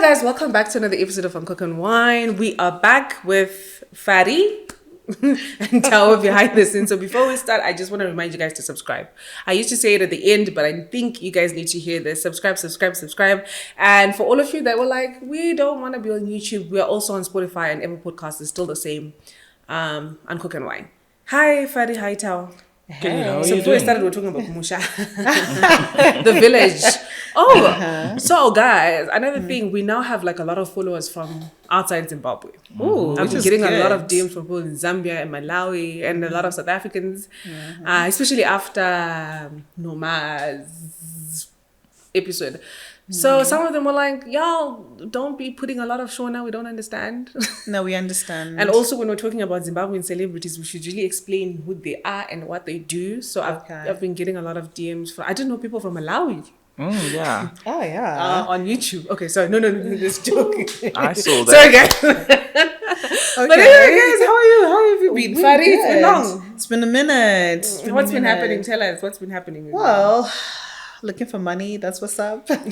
Hello guys, welcome back to another episode of Cook and Wine. We are back with Fari and Tao behind the scenes. So before we start, I just want to remind you guys to subscribe. I used to say it at the end, but I think you guys need to hear this. Subscribe. And for all of you that were like, we don't want to be on YouTube, we are also on Spotify, and every podcast is still the same on Cook and Wine. Hi Fari, hi Tao. Hey. How are So you before we doing? started, we were talking about Kumusha, the village. Oh, so guys, another thing, we now have like a lot of followers from outside Zimbabwe. Ooh, I've been getting a lot of DMs from people in Zambia and Malawi and a lot of South Africans, especially after Noma's episode. So some of them were like, y'all don't be putting a lot of show now, we don't understand. No, we understand. And also when we're talking about Zimbabwean celebrities, we should really explain who they are and what they do. So I've been getting a lot of DMs from, I didn't know people from Malawi. Yeah. Oh, yeah. On YouTube. Okay, sorry. No, this joke. I saw that. Sorry, guys. Okay. But anyway, guys, how have you been? We're Fari, it's been good. long. It's been a minute. What's been happening? Tell us. What's been happening? Well, looking for money. That's what's up. And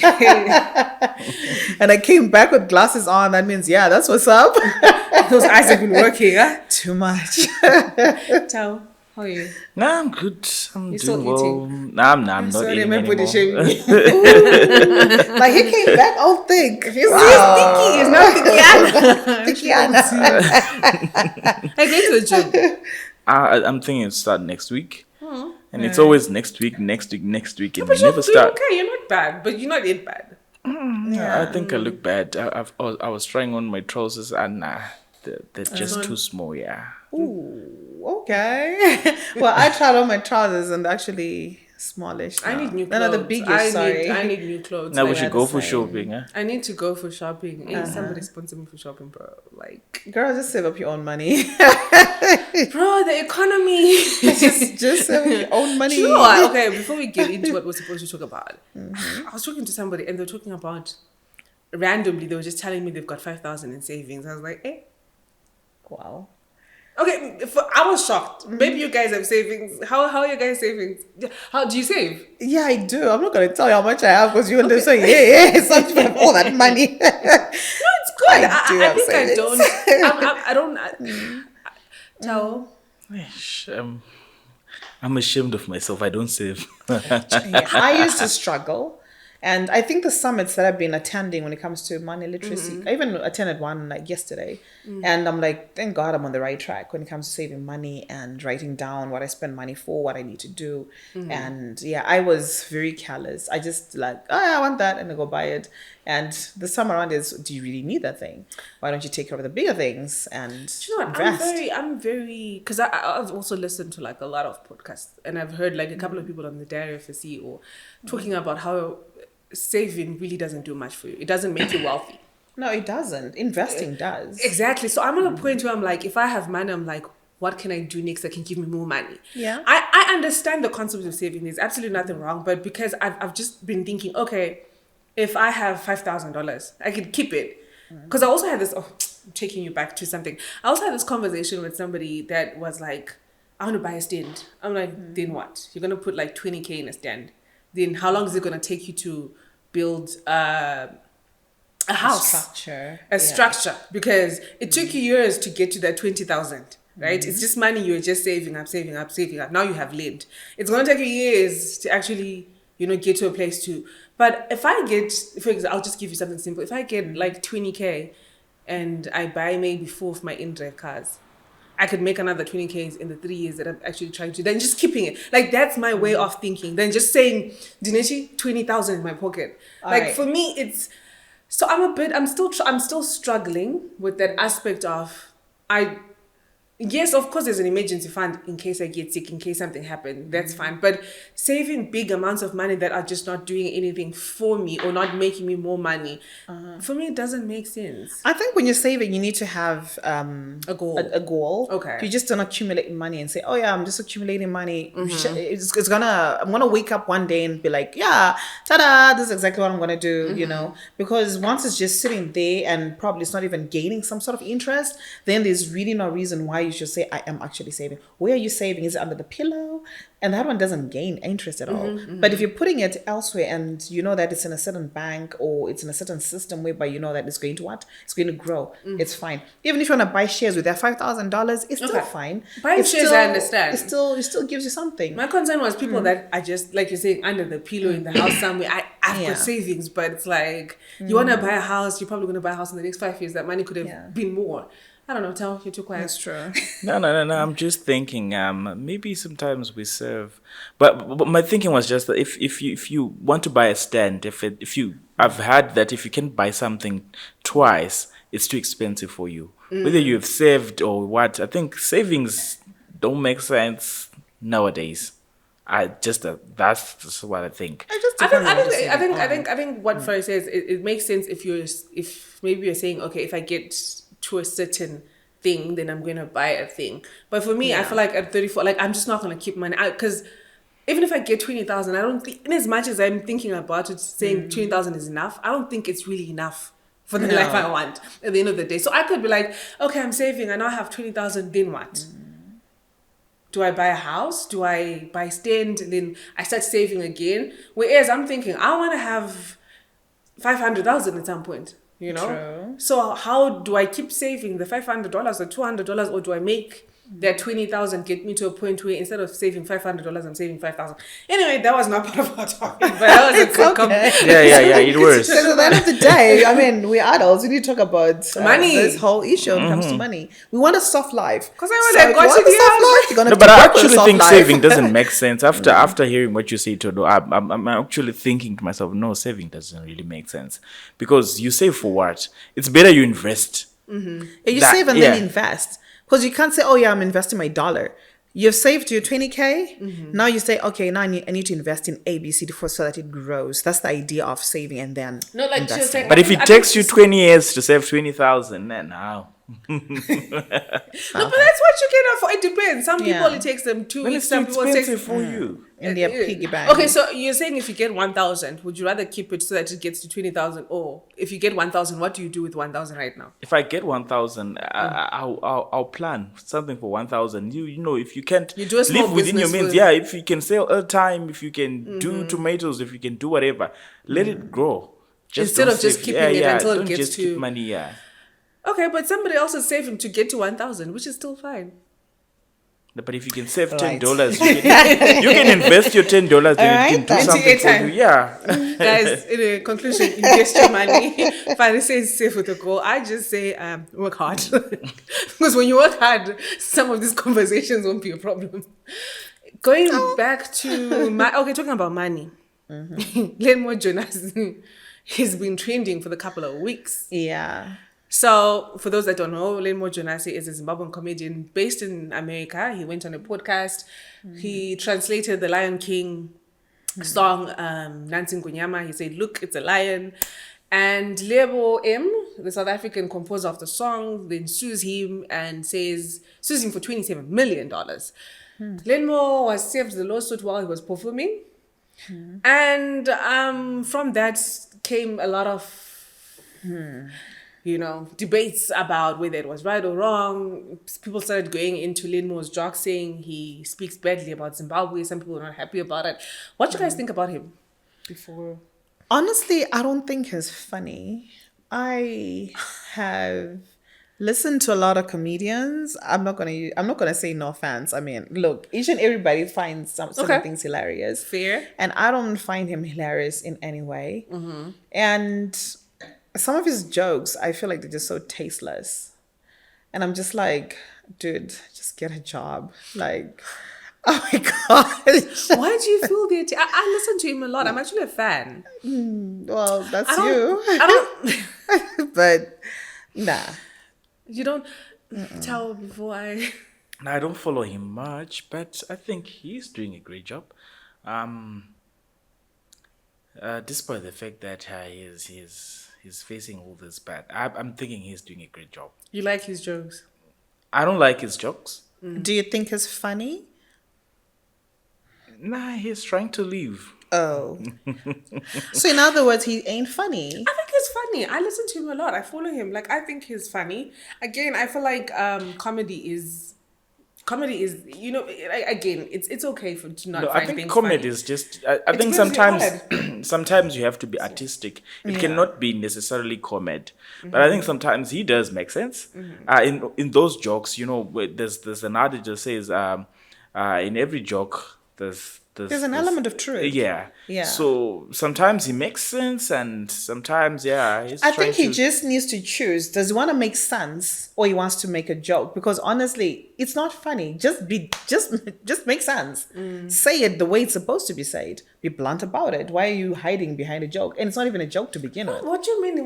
I came back with glasses on. That means, yeah, that's what's up. Those eyes have been working, huh? Too much. Ciao. How are you? Nah, I'm good. I'm You're doing still well. eating? Nah, I'm not Sorry, eating my body anymore. shaming me. Like, he came back all thick. He's sticky. He's not sticky. Hey, go to the gym. I'm thinking to start next week. And it's always next week, and But we you're never doing start. okay. You're not bad, but you're not yet bad. I think I look bad. I was trying on my trousers and they're just too small, yeah. Ooh, okay. Well, I tried on my trousers and actually smallish. I need new clothes. No, the biggest, sorry. I need new clothes. Now we Like, should go for shopping, huh? I need to go for shopping. Hey, somebody sponsor me for shopping, bro. Like, Girl, just save up your own money. bro, the economy. just save up your own money. Do you know what? Okay, before we get into what we're supposed to talk about, I was talking to somebody and they were talking about, randomly, they were just telling me they've got 5,000 in savings. I was like, eh. Wow. Okay, I was shocked. Maybe you guys have savings. How are you guys savings? How do you save? Yeah, I do. I'm not going to tell you how much I have because you will say, yeah, it's not you have all that money. No, it's good. I think I don't. I don't. Tao. I'm ashamed of myself. I don't save. I used to struggle. And I think the summits that I've been attending when it comes to money literacy, I even attended one like yesterday. And I'm like, thank God I'm on the right track when it comes to saving money and writing down what I spend money for, what I need to do. And yeah, I was very careless. I just like, oh, I want that, and I go buy it. And the sum around is, do you really need that thing? Why don't you take care of the bigger things and Do you know what? invest? I'm very, because I've also listened to like a lot of podcasts, and I've heard like a couple of people on the Diary of a CEO talking about how saving really doesn't do much for you. It doesn't make you wealthy. No, it doesn't. Investing does. Exactly. So I'm at a point where I'm like, if I have money, I'm like, what can I do next that can give me more money? Yeah. I understand the concept of saving. There's absolutely nothing wrong. But because I've just been thinking, okay, if I have $5,000, I could keep it. Because I also had this, I'm taking you back to something. I also had this conversation with somebody that was like, I want to buy a stand. I'm like, then what? You're going to put like 20K in a stand. Then how long is it going to take you to build a house? Structure. Because it took you years to get to that 20,000, right? It's just money you're just saving up. Now you have lent. It's going to take you years to actually, get to a place to. But if I get, for example, I'll just give you something simple. If I get like 20K and I buy maybe 4 of my in-drive cars, I could make another 20Ks in the 3 years that I'm actually trying to, then just keeping it. Like, that's my way of thinking. Then just saying, Dineshi, 20,000 in my pocket. For me, it's, so I'm still struggling with that aspect of, yes, of course, there's an emergency fund in case I get sick, in case something happens. That's fine. But saving big amounts of money that are just not doing anything for me or not making me more money, for me, it doesn't make sense. I think when you're saving, you need to have a goal. A goal. Okay. You just don't accumulate money and say, oh yeah, I'm just accumulating money. I'm gonna wake up one day and be like, yeah, ta-da, this is exactly what I'm gonna do, because once it's just sitting there and probably it's not even gaining some sort of interest, then there's really no reason why you should say, I am actually saving. Where are you saving? Is it under the pillow? no. And that one doesn't gain interest at all. But if you're putting it elsewhere and you know that it's in a certain bank or it's in a certain system whereby you know that it's going to what? It's going to grow. It's fine. Even if you want to buy shares with that $5,000, it's still fine. Buying shares, I understand. It still gives you something. My concern was people that are just, like you're saying, under the pillow in the house somewhere. I've got savings, but it's like, you want to buy a house, you're probably going to buy a house in the next 5 years. That money could have been more. I don't know, tell you're too quiet. That's true. No. I'm just thinking. Maybe sometimes we serve, but my thinking was just that if you want to buy a stand, I've heard that if you can buy something twice, it's too expensive for you. Whether you've saved or what, I think savings don't make sense nowadays. That's what I think. I think what Ferry says, it makes sense if maybe you're saying, okay, if I get to a certain thing, then I'm going to buy a thing. But for me, I feel like at 34, like I'm just not going to keep money out, because even if I get 20,000, I don't think, in as much as I'm thinking about it, saying 20,000 is enough, I don't think it's really enough for the life I want at the end of the day. So I could be like, okay, I'm saving, I now have 20,000, then what? Do I buy a house? Do I buy stand? And then I start saving again. Whereas I'm thinking, I want to have 500,000 at some point. You know? True. So how do I keep saving the $500 or $200, or do I make that 20,000 get me to a point where instead of saving $500, I'm saving 5,000? Anyway, that was not part of our topic, but that was a good comment. Yeah, it works. Because at the end of the day, I mean, we're adults. We need to talk about money. This whole issue when it comes to money. We want a soft life. Because I want to go to the But I actually think saving doesn't make sense. After hearing what you say, Todo, I'm actually thinking to myself, no, saving doesn't really make sense. Because you save for what? It's better you invest. You save and then invest. Because you can't say, oh yeah, I'm investing my dollar. You've saved your 20K. Now you say, okay, now I need to invest in ABC so that it grows. That's the idea of saving and then investing. But if it takes you 20 years to save 20,000, then how? No, but that's what you can afford. It depends. Some people it takes them 2 Well, weeks. it's Some too people expensive for you. In their piggy bank. Okay, so you're saying if you get 1,000, would you rather keep it so that it gets to 20,000, or if you get 1,000, what do you do with 1,000 right now? If I get 1,000, I'll plan something for 1,000. You know, if you can't You do a small live within your business means, with- if you can sell airtime, if you can do tomatoes, if you can do whatever, let it grow. Instead don't of just save- keeping it until it don't gets just to- keep money. Okay, but somebody else is saving to get to 1,000, which is still fine. But if you can save Right. $10, you can invest your $10 and you can do Alright. something Into for airtime. you. Yeah. Guys, in a conclusion, invest your money. Fanny says save with a goal. I just say work hard. Because when you work hard, some of these conversations won't be a problem. Going back to talking about money. Learnmore Jonasi has been trending for the couple of weeks. Yeah. So, for those that don't know, learnmore Jonasi is a Zimbabwean comedian based in America. He went on a podcast. He translated the Lion King song, Nansi Ngunyama. He said, look, it's a lion. And Lebo M, the South African composer of the song, then sues him for $27 million. Learnmore was served the lawsuit while he was performing. And from that came a lot of... debates about whether it was right or wrong. People started going into Learnmore's joke, saying he speaks badly about Zimbabwe. Some people are not happy about it. What do you guys think about him? Before, Honestly, I don't think he's funny. I have listened to a lot of comedians. I'm not gonna say no offense. I mean, look, each and everybody finds certain things hilarious. fair. And I don't find him hilarious in any way. And some of his jokes, I feel like they're just so tasteless. And I'm just like, dude, just get a job. Like, oh my gosh. Why do you feel that? I listen to him a lot. I'm actually a fan. Well, that's I don't. But nah. You don't tell before I. No, I don't follow him much, but I think he's doing a great job. Despite the fact that he's facing all this bad, I'm thinking he's doing a great job. You like his jokes? I don't like his jokes. Do you think it's funny? Nah, he's trying to leave. Oh. So in other words, he ain't funny. I think he's funny. I listen to him a lot. I follow him. Like, I think he's funny. Again, I feel like comedy is comedy is, again, it's okay to not No, find I think things comedy funny. is just. I think because sometimes, sometimes you have to be artistic. It Yeah. cannot be necessarily comedy, but I think sometimes he does make sense. In those jokes, where there's an adage that says, in every joke There's an element of truth. Yeah. Yeah. So sometimes he makes sense, and sometimes he's I trying think he to. just needs to choose. Does he want to make sense or he wants to make a joke? Because honestly, it's not funny. Just make sense. Say it the way it's supposed to be said. Be blunt about it. Why are you hiding behind a joke? And it's not even a joke to begin with. What do you mean?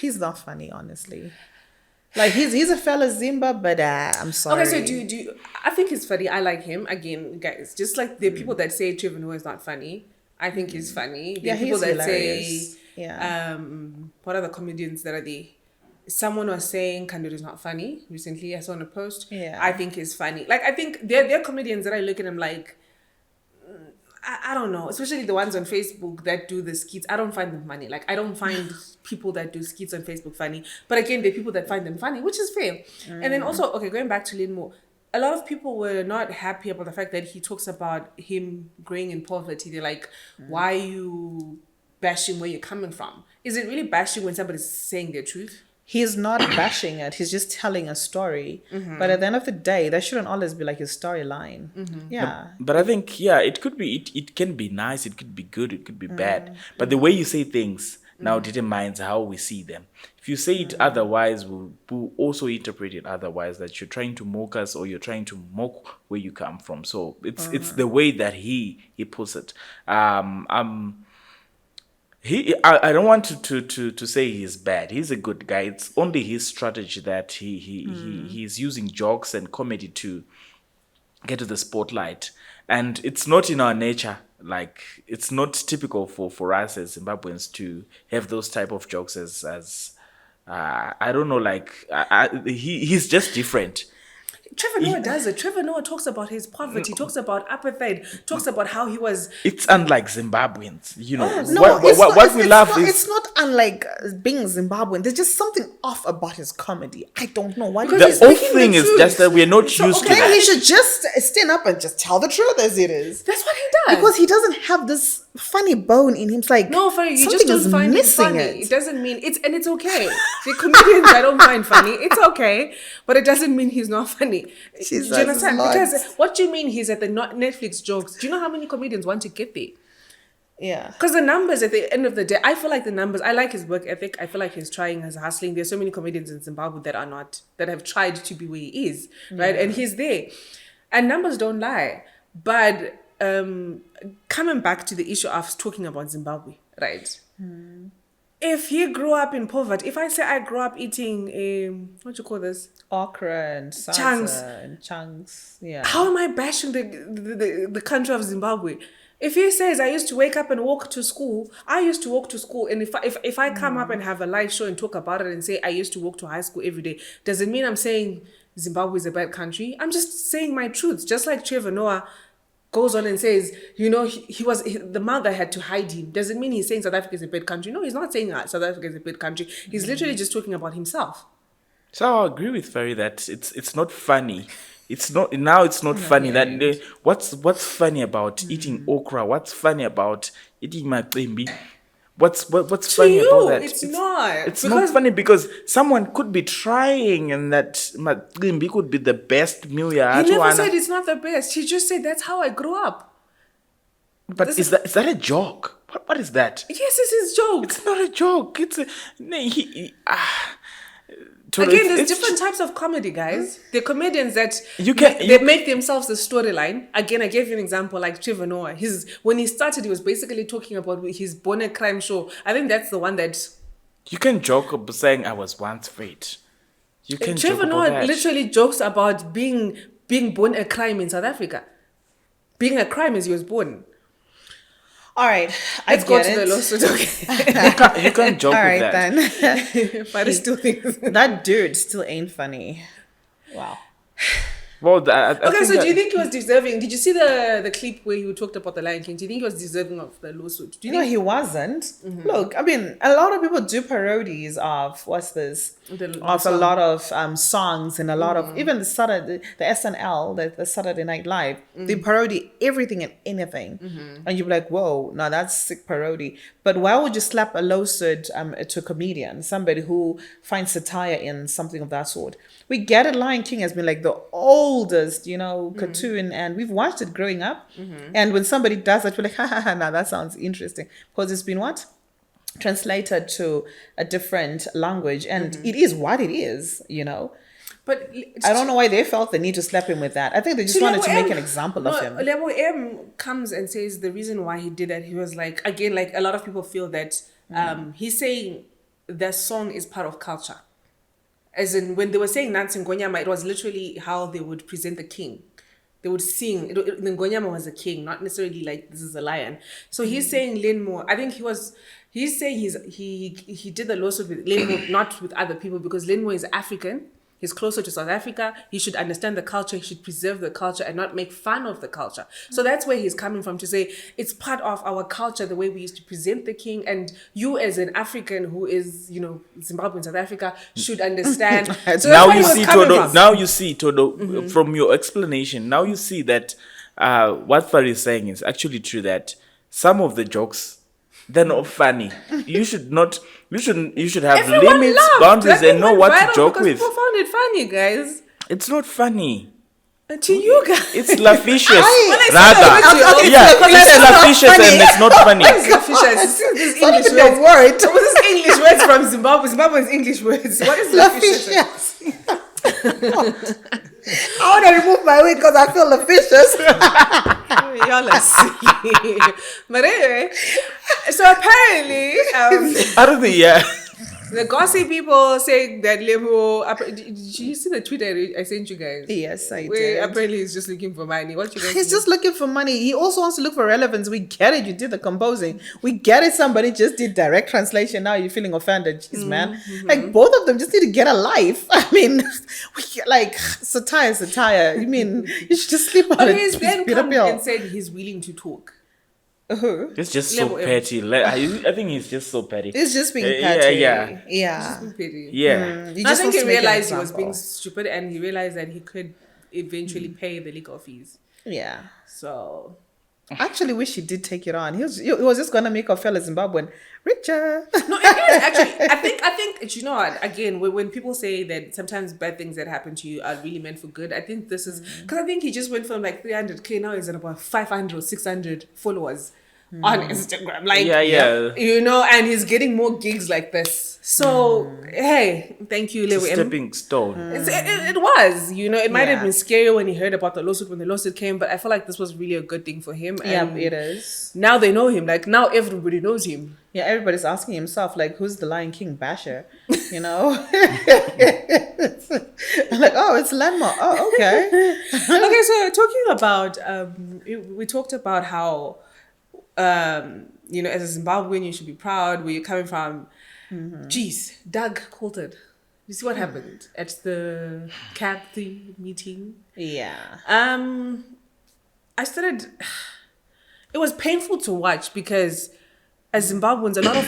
He's not funny, honestly. Like he's a fella Zimba, but I'm sorry. Okay, so do you, I think he's funny. I like him. Again, guys, just like the people that say Trevor Noah is not funny, I think he's funny. The people he's that hilarious. say, Yeah. what are the comedians that are there? Someone was saying Kandiru is not funny recently. I saw on a post. Yeah. I think he's funny. Like, I think they're comedians that I look at them like, I don't know, especially the ones on Facebook that do the skits. I don't find them funny. Like, I don't find people that do skits on Facebook funny. But again, there are people that find them funny, which is fair. And then also, okay, going back to learnmore, a lot of people were not happy about the fact that he talks about him growing in poverty. They're like, why are you bashing where you're coming from? Is it really bashing when somebody's saying their truth? He's not bashing it. He's just telling a story. But at the end of the day, that shouldn't always be like his storyline. Yeah. But I think it could be. It can be nice. It could be good. It could be bad. But the way you say things now determines how we see them. If you say it otherwise, we'll also interpret it otherwise. That you're trying to mock us or you're trying to mock where you come from. So it's the way that he puts it. I don't want to say he's bad. He's a good guy. It's only his strategy that he's using jokes and comedy to get to the spotlight. And it's not in our nature. Like, it's not typical for us as Zimbabweans to have those type of jokes as I don't know, like he's just different. Trevor Noah does it. Trevor Noah talks about his poverty, talks about apartheid, talks about how he was. It's unlike Zimbabweans, No, what we love is. It's not unlike being Zimbabwean. There's just something off about his comedy. I don't know why. Because The he's whole speaking thing the is truth. just that we're not used to Then that. he should just stand up and just tell the truth as it is. That's what he does. Because he doesn't have this funny bone in him. It's like No, for you something just don't is find it missing funny. it. It doesn't mean it's okay. The comedians I don't find funny. It's okay, but it doesn't mean he's not funny. Jesus, Do you understand? Lord. Because what do you mean he's at the Netflix jokes? Do you know how many comedians want to get there? Yeah. Because the numbers at the end of the day, I feel like the numbers. I like his work ethic. I feel like he's trying, he's hustling. There's so many comedians in Zimbabwe that have tried to be where he is, right? And he's there, and numbers don't lie. But coming back to the issue of talking about Zimbabwe, right? If he grew up in poverty, if I say I grew up eating what do you call this? Okra and salsa Chunks. and chunks. Yeah. How am I bashing the country of Zimbabwe? If he says I used to wake up and walk to school, I used to walk to school, and if I come up and have a live show and talk about it and say I used to walk to high school every day, does it mean I'm saying Zimbabwe is a bad country? I'm just saying my truth. Just like Trevor Noah goes on and says, the mother had to hide him. Does it mean he's saying South Africa is a bad country? No, he's not saying South Africa is a bad country. He's literally just talking about himself. So I agree with Ferry that it's not funny. It's not funny. That what's funny about eating okra? What's funny about eating macimbi? What's funny about that? It's not. It's not funny because someone could be trying, and that macimbi could be the best meal you had. He never said it's not the best. He just said that's how I grew up. But is that a joke? What is that? Yes, it's his joke. It's not a joke. It's a Again, there's different types of comedy, guys. The comedians that they make themselves the storyline. Again, I gave you an example like Trevor Noah. When he started, he was basically talking about his born a crime show. I think that's the one that you can joke about saying I was once raped. You can Trevor joke about Noah that. literally jokes about being born a crime in South Africa. Being a crime as he was born. All right, Let's go to the lawsuit. Okay. You can't joke All with right that. then. But it still thinks That dude still ain't funny. Wow. Well, I Okay, think so do you think he was deserving? Did you see the clip where he talked about the Lion King? Do you think he was deserving of the lawsuit? Do you No, think he wasn't. Look, I mean, a lot of people do parodies of what's this? The Of a song. lot of songs and a lot of even the SNL, the Saturday Night Live, they parody everything and anything, and you're like, whoa, no, that's sick parody. But why would you slap a lawsuit to a comedian, somebody who finds satire in something of that sort? We get it. Lion King has been like the oldest, cartoon, and we've watched it growing up. And when somebody does that, we're like, ha ha ha, now that sounds interesting, because it's been what? Translated to a different language, and it is what it is. But I don't know why they felt the need to slap him with that. I think they just wanted to make an example of him. Lebo M comes and says the reason why he did that, he was like, again, like a lot of people feel that he's saying the song is part of culture. As in, when they were saying Nansi Ngonyama, it was literally how they would present the king. They would sing. The Ngonyama was a king, not necessarily like this is a lion. So he's saying learnmore. I think he's saying he did the lawsuit with learnmore, not with other people, because learnmore is African. He's closer to South Africa. He should understand the culture. He should preserve the culture and not make fun of the culture. So that's where he's coming from, to say it's part of our culture, the way we used to present the king. And you as an African who is, Zimbabwe and South Africa should understand. So that's now where you he was see coming Todo. from. Now you see Todo from your explanation. Now you see that what Fari is saying is actually true. That some of the jokes, they're not funny. You should not. You should have Everyone limits, laughed. boundaries, That and know thing what went to viral joke because with. people found it funny, guys. It's not funny. To you guys. It's lascivious. I Rather, said it with you, yeah, because it's that's not lascivious funny. and it's not funny. Lafficious. This Not English even a words. word. What is this English words from Zimbabwe? Zimbabwe's English words. What is lafficious? I want to remove my wig because I feel officious. Y'all are silly. But anyway, so apparently, I don't think, yeah. the gossip people saying that Lebo. Did you see the tweet I sent you guys? Yes, I Where did. apparently he's just looking for money. What you guys? He's just looking for money. He also wants to look for relevance. We get it. You did the composing. We get it. Somebody just did direct translation. Now you're feeling offended. Jeez, man. Like, both of them just need to get a life. I mean, like, satire. You mean, you should just sleep on But it. he's then Get a come pill. and said he's willing to talk. It's just so Level M. petty. I think he's just so petty. It's just being Yeah, petty. yeah. Yeah. Pity. Yeah. He I just think wants he to make an realized he was example. being stupid, and he realized that he could eventually pay the legal fees. Yeah. So I actually wish he did take it on. He was just gonna make our fellow Zimbabwean richer. no, it is actually. I think you know what? Again, when people say that sometimes bad things that happen to you are really meant for good, I think this is because I think he just went from like 300K, now he's at about 500 or 600 followers on Instagram. Like, Yeah. and he's getting more gigs like this. So hey, thank you, It's a Lewe M. stepping stone. It was, it might have Yeah. been scary when he heard about the lawsuit when the lawsuit came, but I feel like this was really a good thing for him. Yeah, And it is. now they know him. Like, now everybody knows him. Yeah, everybody's asking himself, like, who's the Lion King basher? I'm like, oh, it's Landmark. Oh, okay. Okay, so talking about, we talked about how, as a Zimbabwean, you should be proud where you're coming from. Jeez, Doug Coulton. You see what happened at the CAB 3 meeting? Yeah. It was painful to watch because as Zimbabweans, a lot of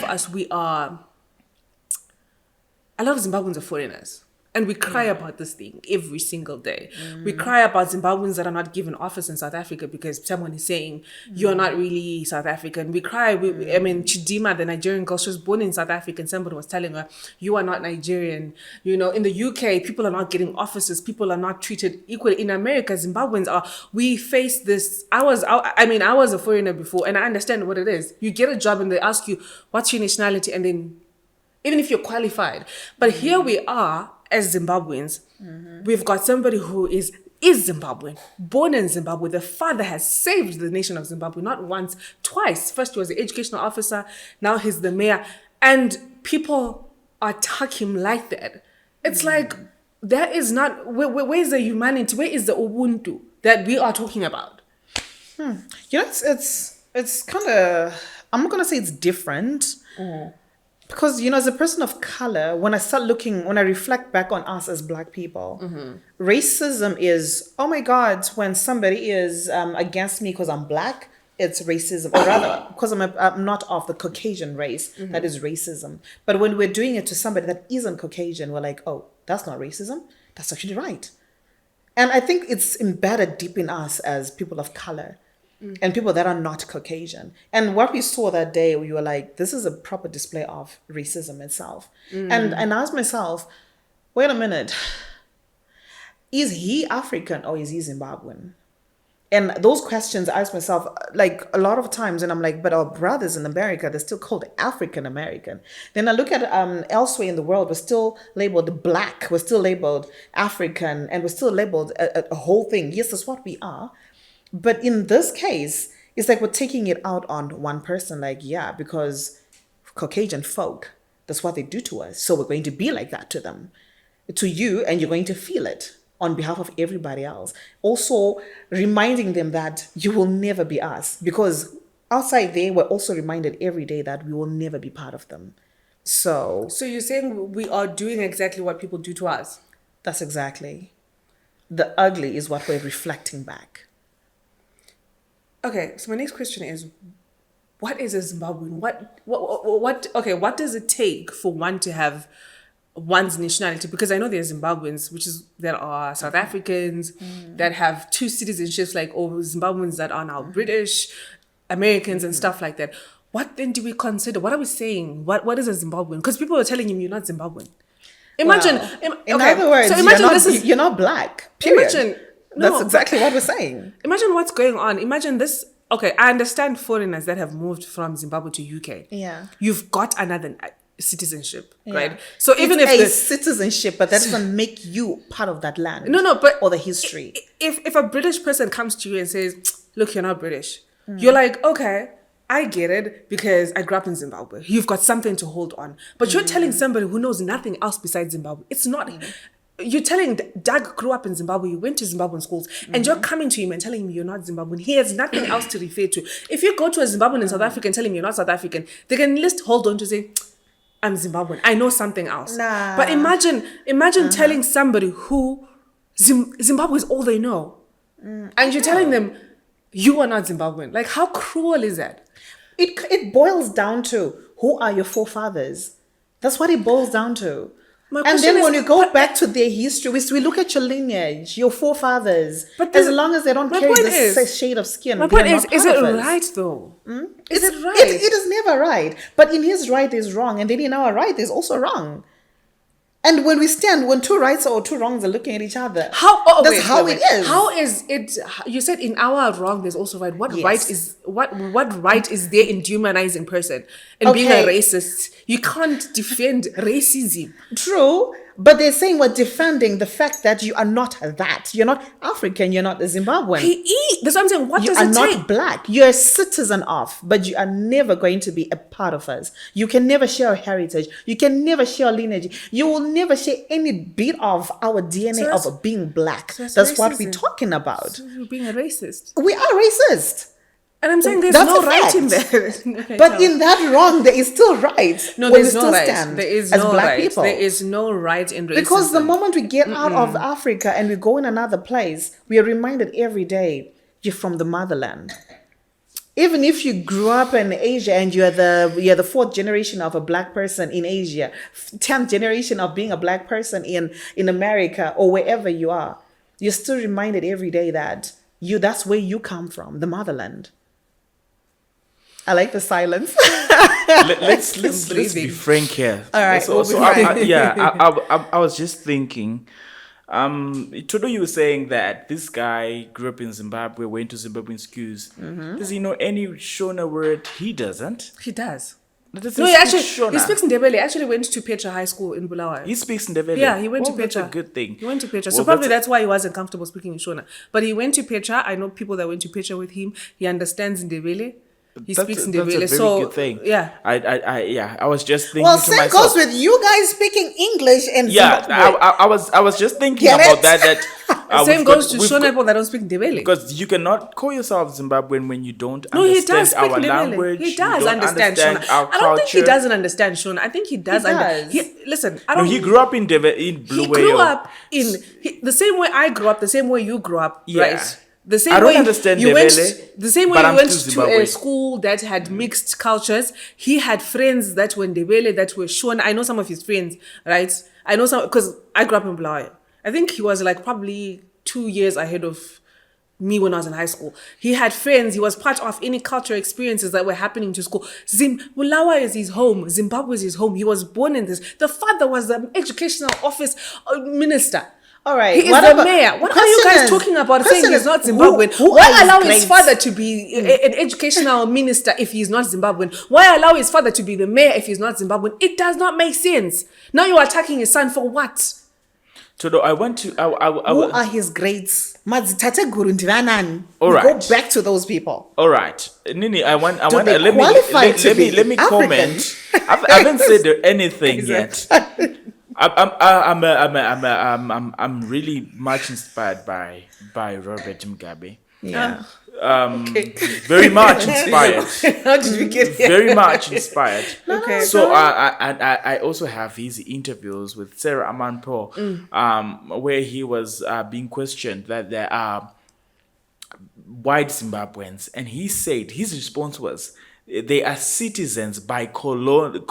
Zimbabweans are foreigners. And we cry about this thing every single day. We cry about Zimbabweans that are not given office in South Africa because someone is saying, you're not really South African. We cry. Chidima, the Nigerian girl, she was born in South Africa and somebody was telling her, you are not Nigerian. In the UK, people are not getting offices. People are not treated equally. In America, Zimbabweans are, we face this. I was a foreigner before and I understand what it is. You get a job and they ask you, what's your nationality? And then, even if you're qualified. But here we are, as Zimbabweans, we've got somebody who is Zimbabwean, born in Zimbabwe. The father has saved the nation of Zimbabwe, not once, twice. First he was the educational officer, now he's the mayor. And people attack him like that. It's like, that is not, where's the humanity? Where is the Ubuntu that we are talking about? It's kind of, I'm not going to say it's different. Because, you know, as a person of color, when I reflect back on us as Black people, racism is, oh my God, when somebody is against me because I'm Black, it's racism. Or rather, because I'm not of the Caucasian race, that is racism. But when we're doing it to somebody that isn't Caucasian, we're like, oh, that's not racism. That's actually right. And I think it's embedded deep in us as people of color. And people that are not Caucasian. And what we saw that day, we were like, this is a proper display of racism itself. And I asked myself, wait a minute, is he African or is he Zimbabwean? And those questions I asked myself, like a lot of times, and I'm like, but our brothers in America, they're still called African American. Then I look at elsewhere in the world, we're still labeled Black, we're still labeled African, and we're still labeled a whole thing. Yes, that's what we are. But in this case, it's like we're taking it out on one person. Like, yeah, because Caucasian folk, that's what they do to us. So we're going to be like that to them, to you, and you're going to feel it on behalf of everybody else. Also reminding them that you will never be us. Because outside there, we're also reminded every day that we will never be part of them. So you're saying we are doing exactly what people do to us? That's exactly. The ugly is what we're reflecting back. Okay, so my next question is, what is a Zimbabwean? What does it take for one to have one's nationality? Because I know there's Zimbabweans, there are South Africans that have two citizenships, like Zimbabweans that are now British, Americans and stuff like that. What then do we consider? What are we saying? What is a Zimbabwean? Because people are telling him you're not Zimbabwean. Imagine, in other words, so imagine you're not Black. Period. That's exactly what we're saying. Imagine what's going on. Imagine this. Okay, I understand foreigners that have moved from Zimbabwe to UK. Yeah. You've got another citizenship, Yeah. right? So even it's if a citizenship, but that doesn't make you part of that land. But or the history. If a British person comes to you and says, "Look, you're not British," you're like, "Okay, I get it because I grew up in Zimbabwe." You've got something to hold on. But you're telling somebody who knows nothing else besides Zimbabwe. It's not. You're telling Doug grew up in Zimbabwe, you went to Zimbabwean schools, and you're coming to him and telling him you're not Zimbabwean. He has nothing else to refer to. If you go to a Zimbabwean in South Africa and tell him you're not South African, they can at least hold on to say, I'm Zimbabwean. I know something else. Nah. But imagine telling somebody who Zimbabwe is all they know. And you're telling them you are not Zimbabwean. Like, how cruel is that? It boils down to, who are your forefathers? That's what it boils down to. And then when you go back to their history, we look at your lineage, your forefathers. But as long as they don't carry this shade of skin. My point is it right though? Is it right? It is never right. But in his right there's wrong, and then in our right there's also wrong. And when two rights or two wrongs are looking at each other, it is. How is it? You said in our wrong there's also right. What right is there in dehumanizing person and being a racist? You can't defend racism. True, but they're saying we're defending the fact that you are not that. You're not African. You're not a Zimbabwean. That's what I'm saying. What does it take? You are not Black. You're a citizen of, but you are never going to be a part of us. You can never share our heritage. You can never share our lineage. You will never share any bit of our DNA of being Black. So that's what we're talking about. So you're being a racist. We are racist. And I'm saying there's no right in there. But in that wrong, there is still right. No, there's no right. There is no Black right. people. There is no right in racism. Because the moment we get out of Africa and we go in another place, we are reminded every day, you're from the motherland. Even if you grew up in Asia and you're the fourth generation of a Black person in Asia, 10th generation of being a Black person in America or wherever you are, you're still reminded every day that that's where you come from, the motherland. I like the silence. let's be frank here. All right. I was just thinking. Todo, you were saying that this guy grew up in Zimbabwe, went to Zimbabwean schools. Does he know any Shona word? He doesn't. He does. He speaks Ndebele. He actually went to Petra High School in Bulawayo. He speaks Ndebele. Yeah, he went to Petra. That's a good thing. He went to Petra. So probably that's why he wasn't comfortable speaking in Shona. But he went to Petra. I know people that went to Petra with him. He understands Ndebele. He speaks Ndebele. That's a very good thing. Yeah. I was just thinking to myself. Well, same goes with you guys speaking English and Zimbabwe. I was just thinking about that Same goes to Shona people that don't speak Ndebele. Because you cannot call yourself Zimbabwean when you don't No, he understand does speak our Ndebele. language. He does you don't understand Shona. our I don't think he culture. doesn't understand Shona. I think he does. Listen, I No, don't. he grew up in Blue He grew up in the same way I grew up, the same way you grew up, Yeah. right? The same I don't way understand you went, Ndebele, the same way but you I'm went still to Zimbabwean. a school that had mixed cultures. He had friends that were Ndebele, that were Shona. I know some of his friends, right? I know some because I grew up in Bulawayo. I think he was like probably 2 years ahead of me when I was in high school. He had friends. He was part of any cultural experiences that were happening to school. Bulawayo is his home. Zimbabwe is his home. He was born in this. The father was the educational office minister. All right. He is the mayor. What are you guys talking about saying he's not Zimbabwean? Why allow his father to be an educational minister if he's not Zimbabwean? Why allow his father to be the mayor if he's not Zimbabwean? It does not make sense. Now you are attacking his son for what? So I want to. Who are his grades? Madzitate Guru Ndivanani. All right. Go back to those people. All right, Nini. I want. they Let qualify to be me African? comment. I haven't said anything yet. I'm really much inspired by Robert Mugabe. Yeah. Okay. Very much inspired. How did we get here? Very much inspired. Okay. So I also have his interviews with Sarah Amanpo, where he was being questioned that there are white Zimbabweans, and he said his response was, they are citizens by colonization.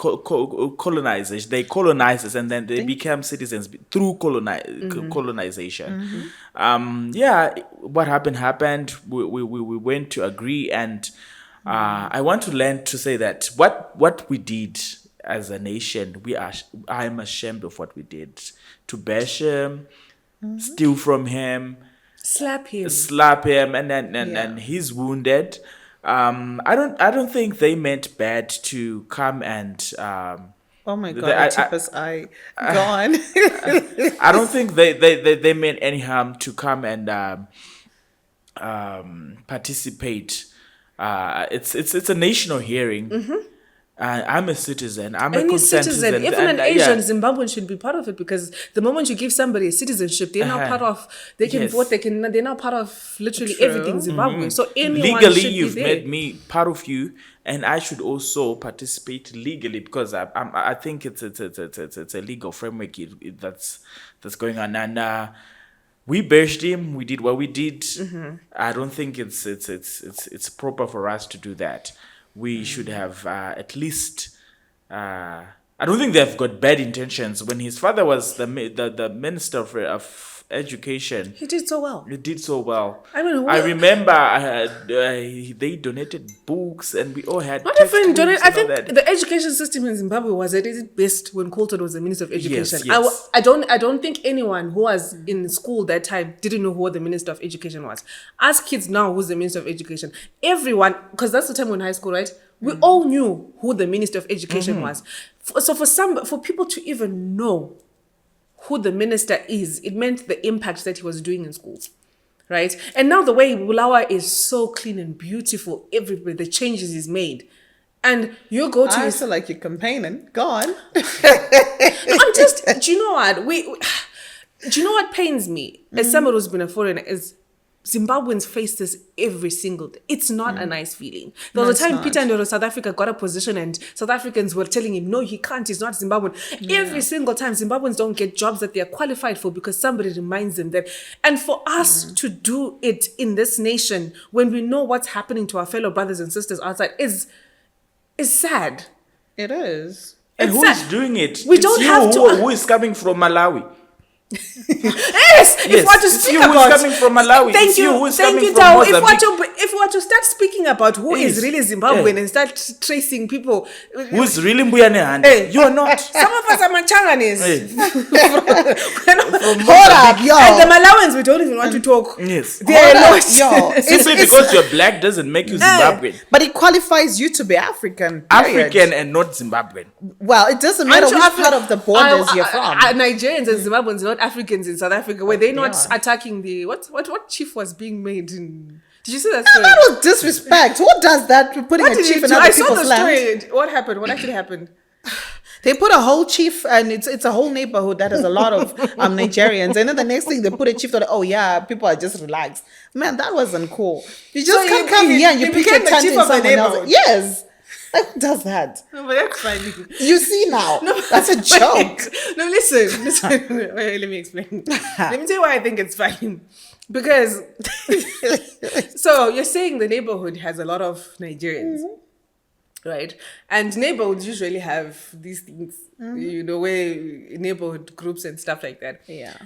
They colonize us, and then they become citizens through colonization. What happened. We went to agree, and I want to learn to say that what we did as a nation, I am ashamed of what we did to bash him, steal from him, Slap him, and he's wounded. I don't think they meant bad to come and. Oh my God! Tipa's eye gone. I don't think they meant any harm to come and participate. It's a national hearing. I'm a citizen. I'm a any consent citizen, even an Asian Zimbabwean should be part of it, because the moment you give somebody a citizenship, they're now part of. They can vote. They're now part of literally everything Zimbabwe. So anyone legally, should you've be there. made me part of you, and I should also participate legally, because I think it's a legal framework that's going on, and we bashed him. We did what we did. I don't think it's proper for us to do that. We should have at least. I don't think they've got bad intentions. When his father was the minister of education, He did so well. he did so well. I mean, I remember they donated books, and we all had. Not textbooks even donate. I and all think that. the education system in Zimbabwe was at its best when Colton was the Minister of Education. Yes. I don't think anyone who was in school that time didn't know who the Minister of Education was. Ask kids now who's the Minister of Education. Everyone, because that's the time when high school, right? We all knew who the Minister of Education was. So for people to even know who the minister is, it meant the impact that he was doing in schools, right? And now the way Bulawayo is so clean and beautiful, everywhere, the changes he's made. And you go to I feel like you're campaigning. Go on. I'm just, do you know what? Do you know what pains me as someone who's been a foreigner is Zimbabweans face this every single day. It's not a nice feeling. There was a time Peter Ndoro, South Africa, got a position and South Africans were telling him, no, he can't, he's not Zimbabwean. Every single time, Zimbabweans don't get jobs that they are qualified for because somebody reminds them that. And for us to do it in this nation, when we know what's happening to our fellow brothers and sisters outside, is sad. It is. And It's who is sad. doing it? We It's don't you have to- who is coming from Malawi. Yes, if what to it's speak you who about. is coming from Malawi. Thank It's you, who is thank coming you, from Tao. Mozambique. If we were to start speaking about who is Yes. really Zimbabwean Yeah. and start tracing people, Who's really Mbuyane Hand? Hey. You are not. some of us are Machanganis. Hold up, yo. And the Malawans, we don't even want to talk. Yes. They're Hold up, not. yo. Simply because you're black doesn't make you Zimbabwean. But it qualifies you to be African. period. African and not Zimbabwean. Well, it doesn't matter Aren't which you part of the borders you're from. Nigerians and Zimbabweans, not Africans in South Africa. Were they not Yeah. attacking the what chief was being made in? Did you see that story? That was disrespect. Who does that? Putting What a did chief he in do? other I saw the people's land. story. What happened? What actually happened? They put a whole chief, and it's a whole neighborhood that has a lot of Nigerians. And then the next thing they put a chief, they're like, oh yeah, people are just relaxed. Man, that wasn't cool. You just can't come here and you pick a tent in someone else. Yes. Like, who does that? No, but that's funny. You see now. No, that's a joke. No, listen. Wait, let me explain. Let me tell you why I think it's funny. Because, so you're saying the neighborhood has a lot of Nigerians, right? And neighborhoods usually have these things, you know, where neighborhood groups and stuff like that. Yeah.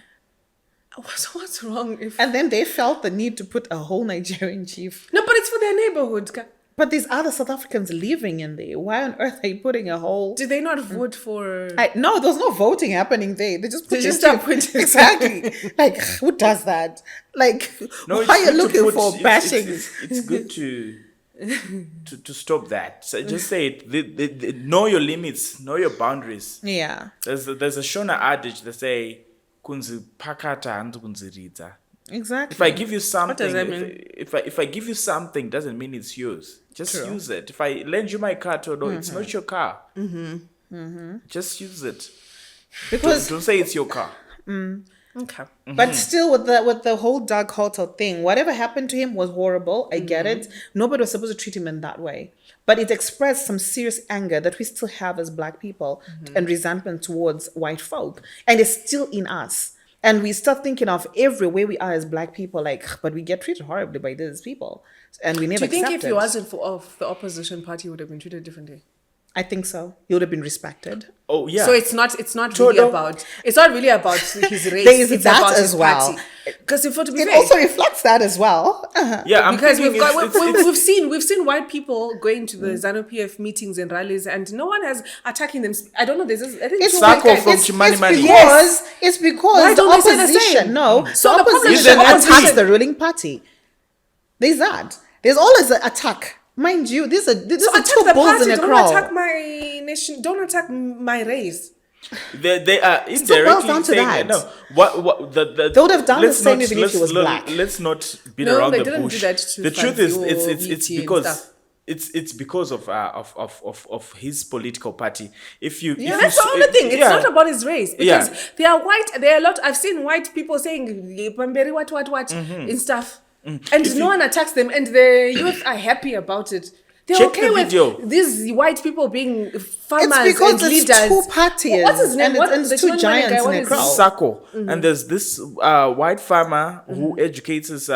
So what's wrong if... And then they felt the need to put a whole Nigerian chief. No, but it's for their neighborhood. But there's other South Africans living in there. Why on earth are you putting a whole... Did they not vote for... No, there was no voting happening there. They just put Exactly. Like, who does that? Like, No, why are you looking for bashing? It's good to stop that. So just say it. Know your limits. Know your boundaries. Yeah. There's a Shona adage that say, "Kunzi pakata and kunzi ridza." Exactly. If I give you something, What does that mean? if I give you something, doesn't mean it's yours. Just True. use it. If I lend you my car, no, it's not your car. Just use it. Because Don't say it's your car. Okay. But still, with the whole Doug Hotel thing, whatever happened to him was horrible. I get it. Nobody was supposed to treat him in that way. But it expressed some serious anger that we still have as Black people and resentment towards white folk. And it's still in us. And we start thinking of every way we are as Black people, like, but we get treated horribly by these people. And we never Do you think accept if it. he wasn't of the opposition party, he would have been treated differently? I think so. He would have been respected. Oh yeah. So it's not really about his race. There is it's that about as his well. party. Because if to be It fair, also reflects that as well. Yeah, I'm because thinking we've seen white people going to the ZANU-PF meetings and rallies, and no one has attacking them. I don't know. There's I think It's Sako from Chimani Mani. It's because Why the don't they say the opposition, same? no, So the the problem opposition is the attacks the ruling party. There's that. There's always an attack. Mind you, these are So two attack the bulls party. in a Don't crowd. attack my nation. Don't attack my race. They are still boils indirectly down to saying that. no. What the They would have done the let's same not- even if he was Black. Let's not beat No, around they the didn't bush. do that to The truth is, Fazio, it's VT and because stuff. it's because of his political party. If you Yeah, if That's you, the only thing. It's yeah. not about his race. Because Yeah. they are white. There are a lot. I've seen white people saying "Pamberi what" and stuff, and If no you- one attacks them, and the youth are happy about it. They're Check okay the with video. these white people being farmers It's because and it's leaders. two parties. What's his name? And it's the two Chimani giants guy, in what a is crowd. he? Sako, and there's this white farmer who educates us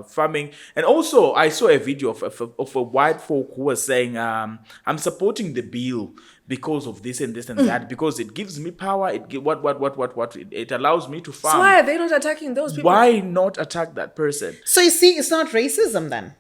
farming, and also I saw a video of a white folk who was saying, "I'm supporting the bill because of this and this and that because it gives me power. It allows me to farm. So why are they not attacking those people? Why not attack that person? So you see, it's not racism then.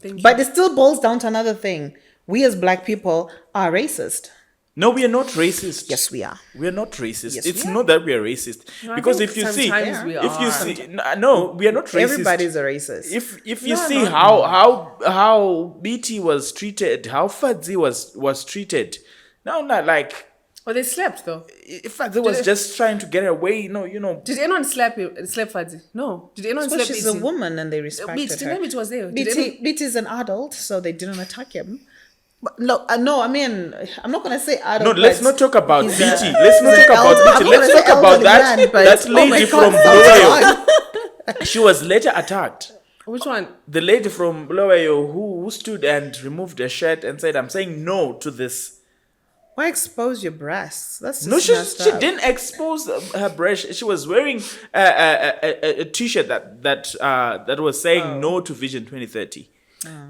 Thank you. But it still boils down to another thing. We as Black people are racist. No, we are not racist. Yes, we are. We are not racist. Yes, It's we are. not that we are racist. No, I Because think if you see, sometimes we if you are. see, no, we are not racist. Everybody's a racist. If you No, see no. how BT was treated, how Fadzi was treated, no, not like Oh, they slept though. if Fadzi was just trying to get away, you know. Did anyone slap Fadzi? No. Did anyone So slap she's BT? a woman and they respected BT, her. maybe it was there. Did anyone- BT is an adult, so they didn't attack him. But no, I mean, I'm not going to say No, adult. let's but not talk about he's BT. a- Let's not he's talk an about elder- I'm BT. gonna Let's say talk about elderly man, that but- lady from God, Bulawayo. She was later attacked. Which one? The lady from Bulawayo who stood and removed her shirt and said, "I'm saying no to this." Why expose your breasts? That's just No, she messed up. didn't expose her breast. She was wearing a t-shirt that was saying no to Vision 2030.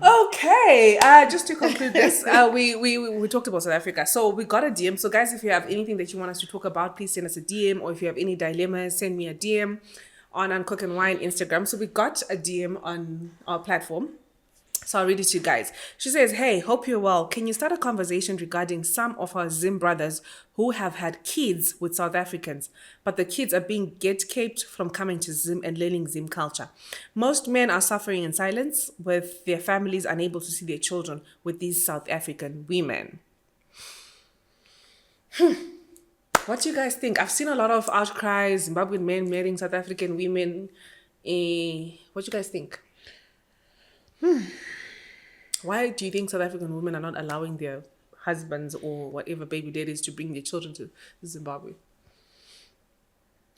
Okay, just to conclude this, we talked about South Africa. So we got a DM. So guys, if you have anything that you want us to talk about, please send us a DM. Or if you have any dilemmas, send me a DM on Uncook and Wine Instagram. So we got a DM on our platform. So I'll read it to you guys. She says, "Hey, hope you're well. Can you start a conversation regarding some of our Zim brothers who have had kids with South Africans, but the kids are being gatekept from coming to Zim and learning Zim culture? Most men are suffering in silence with their families unable to see their children with these South African women." What do you guys think? I've seen a lot of outcries, Zimbabwean men marrying South African women. What do you guys think? Why do you think South African women are not allowing their husbands or whatever baby daddies to bring their children to Zimbabwe.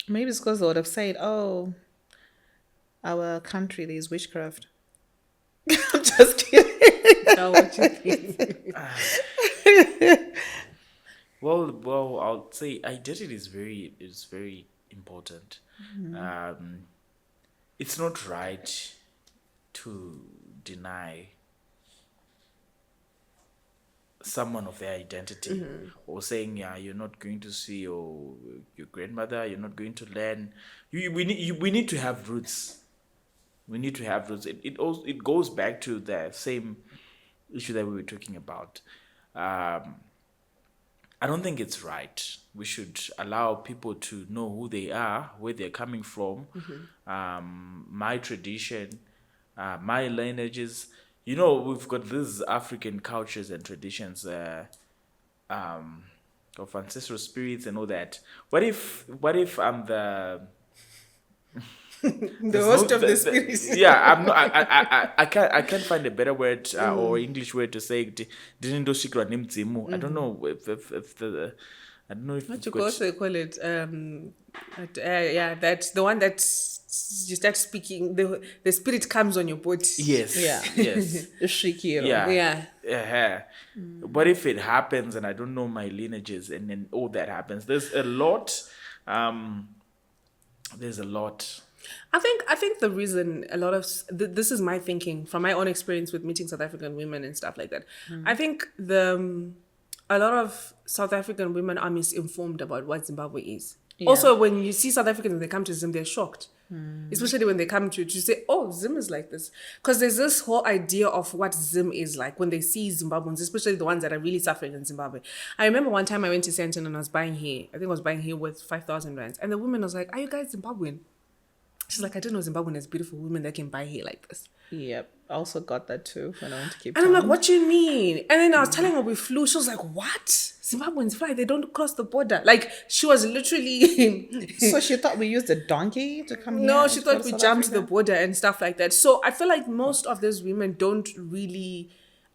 Maybe it's because they would have said, "Oh, our country there's witchcraft." I'm just kidding. Now, what you think? Well, I'll say identity is very important. It's not right to deny someone of their identity, or saying, yeah, you're not going to see your grandmother, you're not going to learn. We need to have roots. We need to have roots. It goes back to the same issue that we were talking about. I don't think it's right. We should allow people to know who they are, where they're coming from, my tradition, my lineages. You know, we've got these African cultures and traditions of ancestral spirits and all that. What if I'm the The host of the spirits. Yeah, I'm not. I can't find a better word or English word to say. Didn't do shikra nimzimu. I don't know if the. I don't know if What you also call it? Yeah, that's the one that you start speaking. The spirit comes on your body. Yes. Yeah. Yes. Shikiro. Yeah. Yeah. What if it happens and I don't know my lineages and then all that happens? There's a lot. There's a lot. I think the reason a lot of this is my thinking from my own experience with meeting South African women and stuff like that. I think a lot of South African women are misinformed about what Zimbabwe is. Yeah. Also, when you see South Africans when they come to Zim, they're shocked. Especially when they come to say, oh, Zim is like this. Because there's this whole idea of what Zim is like when they see Zimbabweans, especially the ones that are really suffering in Zimbabwe. I remember one time I went to Sandton and I was buying hair. I think I was buying hair with 5,000 rands. And the woman was like, are you guys Zimbabwean? She's like, I didn't know Zimbabwean has beautiful women that can buy hair like this. Yep. I also got that too when I went to Cape And Town. I'm like, what do you mean? And then I was telling her we flew. She was like, what? Zimbabweans fly. They don't cross the border. Like, she was literally... So she thought we used a donkey to come here? No, and she go thought to we South jumped the Africa? border and stuff like that. So I feel like most of those women don't really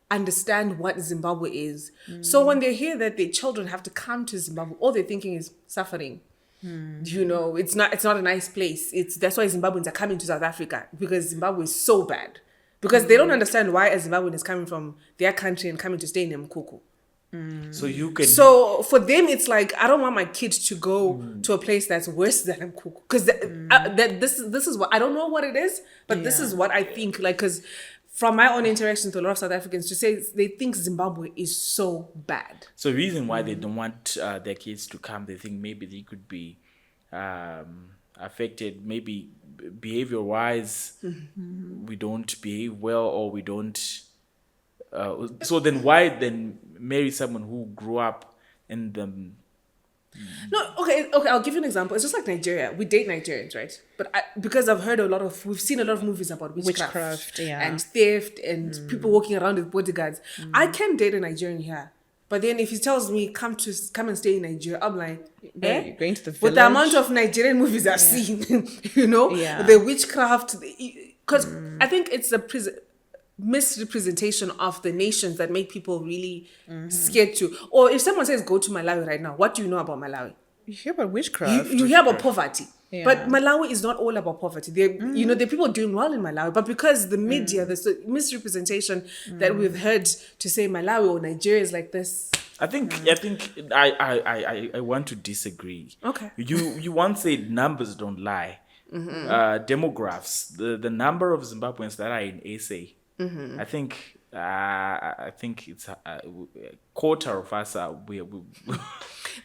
understand what Zimbabwe is. So when they hear that their children have to come to Zimbabwe, all they're thinking is suffering. You know, it's not a nice place. That's why Zimbabweans are coming to South Africa, because Zimbabwe is so bad. Because they don't understand why a Zimbabwean is coming from their country and coming to stay in Mkuku. So you can. So for them, it's like, I don't want my kids to go to a place that's worse than Mkuku. Because this is what, I don't know what it is, but this is what I think. Like, because from my own interactions with a lot of South Africans, to say they think Zimbabwe is so bad. So the reason why they don't want their kids to come, they think maybe they could be affected, maybe behavior-wise, we don't behave well, or we don't. So then why then marry someone who grew up in the... No, okay, I'll give you an example. It's just like Nigeria. We date Nigerians, right? But because we've seen a lot of movies about witchcraft and theft and people walking around with bodyguards. I can date a Nigerian here. But then if he tells me, come and stay in Nigeria, I'm like, You're going to the village? With the amount of Nigerian movies I've seen, you know, the witchcraft, because I think it's a misrepresentation of the nations that make people really scared to. Or if someone says, go to Malawi right now, what do you know about Malawi? You hear about witchcraft. You hear about poverty. Yeah. But Malawi is not all about poverty. You know, there are people doing well in Malawi, but because the media, the misrepresentation that we've heard to say Malawi or Nigeria is like this. I think I want to disagree. Okay. You once said numbers don't lie. Demographs, the number of Zimbabweans that are in SA, I think it's a quarter of us are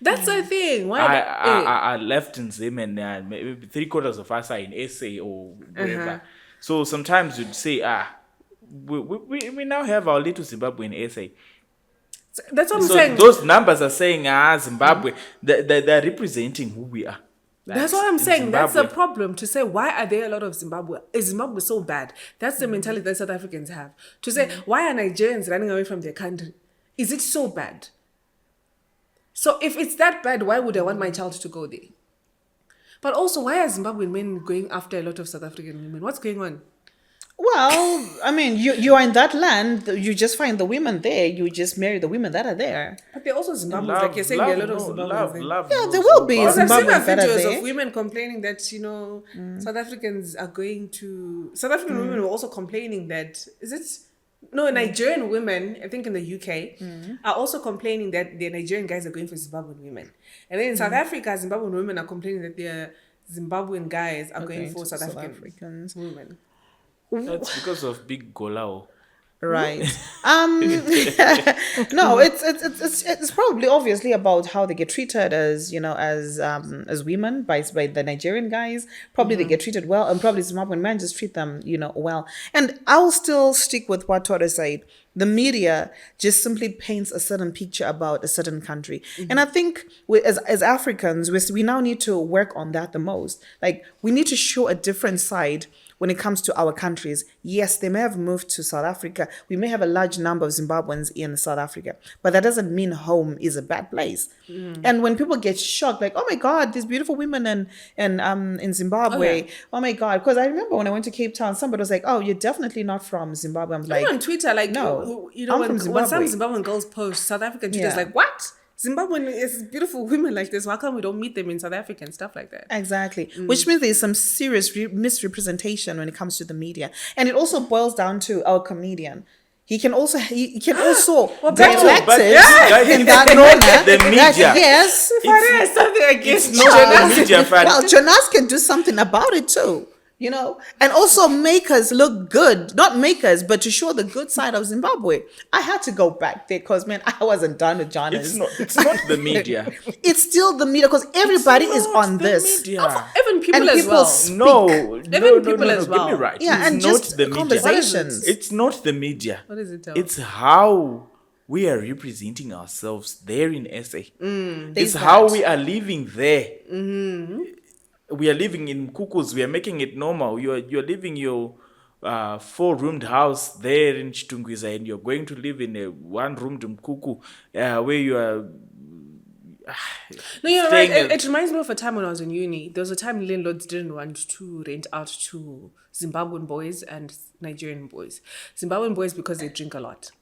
That's the thing. Why? I left in Zim, and maybe 3/4 of us are in SA or wherever. So sometimes you'd say, we now have our little Zimbabwe in SA. That's what I'm So saying. those numbers are saying, Zimbabwe, they're representing who we are. That's what I'm saying. Zimbabwe. That's the problem. To say, why are there a lot of Zimbabwe? Is Zimbabwe so bad? That's the mentality that South Africans have. To say, why are Nigerians running away from their country? Is it so bad? So if it's that bad, why would I want my child to go there? But also, why are Zimbabwean men going after a lot of South African women? What's going on? Well, I mean, you are in that land. You just find the women there. You just marry the women that are there. But they're also Zimbabweans, like you're saying, there are a lot of Zimbabweans there. Yeah, there knows will no be Because I've boundaries. seen Zimbabweans that are videos there. of women complaining that, South Africans are going to... South African women were also complaining that... Is it... No, Nigerian women, I think in the UK, are also complaining that their Nigerian guys are going for Zimbabwean women. And then in South Africa, Zimbabwean women are complaining that their Zimbabwean guys are going for South African women. That's because of big golao. Right. No, it's probably obviously about how they get treated as as women by the Nigerian guys. Probably they get treated well, and probably Zimbabwean men just treat them well. And I'll still stick with what Tora said. The media just simply paints a certain picture about a certain country, and I think as Africans, we now need to work on that the most. Like, we need to show a different side when it comes to our countries. Yes, they may have moved to South Africa. We may have a large number of Zimbabweans in South Africa, but that doesn't mean home is a bad place. And when people get shocked, like, oh my God, these beautiful women in Zimbabwe. Oh my God. Because I remember when I went to Cape Town, somebody was like, oh, you're definitely not from Zimbabwe. I'm like, Even on Twitter, like, no, I'm when from some Zimbabwe. Zimbabwean girls post, South African Twitter's Yeah. like, what? Zimbabwean is beautiful women like this. Why can't we don't meet them in South Africa and stuff like that? Exactly. Which means there's some serious misrepresentation when it comes to the media. And it also boils down to our comedian. He can also But deflect guys, it in that it's not manner. the media. Yes. There's something against It's not the media, fam. Well, Jonas can do something about it too. And also make us look good. Not make us, but to show the good side of Zimbabwe. I had to go back there because, man, I wasn't done with Jonas. It's not the media. It's still the media because everybody is Not on the this. media. Even people And as people well. speak. No, people as well. Get me right. Yeah, it's and not just the media. conversations. It's not the media. What is it, Tao? It's how we are representing ourselves there in SA. There's It's how that. we are living there. We are living in Kukus. We are making it normal. You're living your 4-roomed house there in Chitungwiza, and you're going to live in a 1-roomed Mkuku where you are. No, you're staying right. at- It reminds me of a time when I was in uni. There was a time landlords didn't want to rent out to Zimbabwean boys and Nigerian boys. Zimbabwean boys because they drink a lot.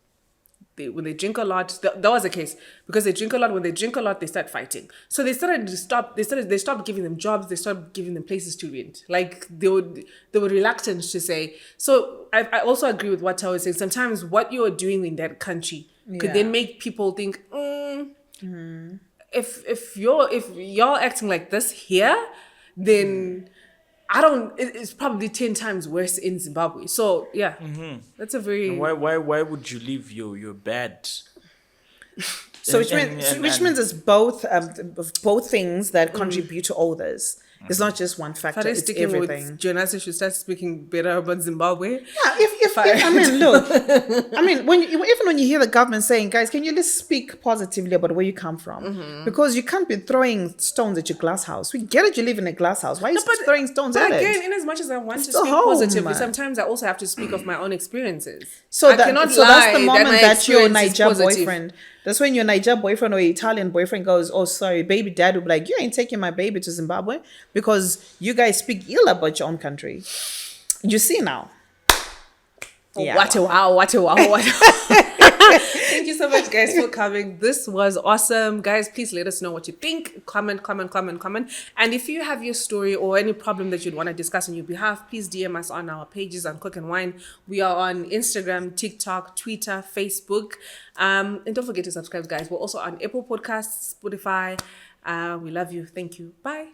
When they drink a lot, that was the case. Because they drink a lot, when they drink a lot, they start fighting. So they stopped giving them jobs, they stopped giving them places to rent. Like they were reluctant to say. So I also agree with what Tao is saying. Sometimes what you're doing in that country could then make people think, if you're acting like this here, then it's probably 10 times worse in Zimbabwe. So yeah, that's a very... Why would you leave your bad? So which means it's both things that contribute to all this. It's not just one factor. Faris It's sticking everything. with Jonasi should start speaking better about Zimbabwe. Yeah, if I mean, look, I mean, even when you hear the government saying, guys, can you just speak positively about where you come from? Because you can't be throwing stones at your glass house. We get it, you live in a glass house. Why are you throwing stones at again, it? in as much as I want to still speak home. positively, sometimes I also have to speak of my own experiences. So I cannot that's lie the moment my that your experience is Niger positive. boyfriend. That's when your Niger boyfriend or your Italian boyfriend goes, oh, sorry, baby dad will be like, you ain't taking my baby to Zimbabwe because you guys speak ill about your own country. You see now. Yeah. What a wow. Thank you so much, guys, for coming. This was awesome. Guys, please let us know what you think. Comment. And if you have your story or any problem that you'd want to discuss on your behalf, please DM us on our pages on Cook and Wine. We are on Instagram, TikTok, Twitter, Facebook. And don't forget to subscribe, guys. We're also on Apple Podcasts, Spotify. We love you. Thank you. Bye.